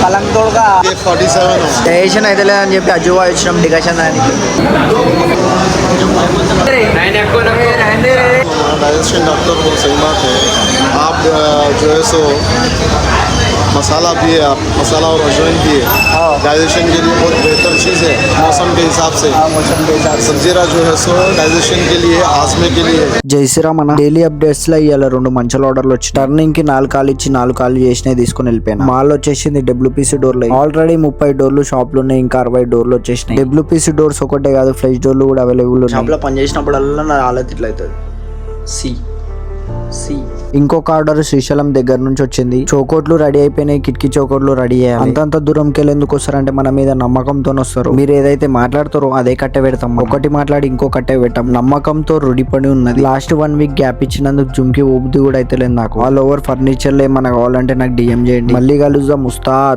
పలంగ్ తోడుగా 47 డైజెషన్ అయితే లేదని చెప్పి అజువా ఇచ్చినాం డికషన్ దానికి. डाइजेशन डॉक्टर वो सही बात है। आप जो है सो मसाला भी है, आप मसाला और अजवाइन भी है, डाइजेशन के लिए बहुत बेहतर चीज़ है। मौसम के हिसाब से మోషన్ చేశారు. सब्जीरा जो है सो डाइजेशन के लिए, आजमे के लिए। జై శ్రీరామ్ అన్న. డైలీ అప్డేట్స్ లో ఇవాళ 2 మంచాల ఆర్డర్లు వచ్చి టర్నింగ్ కి 4 కాలు ఇచ్చి 4 కాలు చేసినాయి తీసుకుని వెళ్ళిపోయాను. మాల్ వచ్చేసింది WPC డోర్లు. ఆల్రెడీ 30 డోర్లు షాప్ లో ఉన్నాయి, ఇంకా 60 డోర్లు వచ్చేసినాయి. WPC డోర్స్ ఒకటే కాదు, ఫ్లెష్ డోర్లు కూడా అవైలబుల్ ఉన్నాయి. షాప్ లో పని చేసినప్పుడల్లా నా ఆలోచన ఇట్లా అవుతుంది. ఇంకొక ఆర్డర్ శ్రీశైలం దగ్గర నుంచి వచ్చింది. చౌకోట్లు రెడీ అయిపోయినాయి, కిటికీ చౌకోట్లు రెడీ అయ్యాయి. అంతంత దూరంకి వెళ్ళి ఎందుకు వస్తారంటే మన మీద నమ్మకంతో వస్తారు. మీరు ఏదైతే మాట్లాడతారో అదే కట్టే పెడతాం. ఒకటి మాట్లాడి ఇంకో కట్టే పెట్టాం. నమ్మకంతో రుడిపడి ఉన్నది. లాస్ట్ 1 వీక్ గ్యాప్ ఇచ్చినందుకు జుమ్కి ఊపిది కూడా అయితే లేదు నాకు. ఆల్ ఓవర్ ఫర్నిచర్ లో ఏమన్నా కావాలంటే నాకు DM చేయండి. మళ్ళీ కలుద్దాం. ఉస్తాద్.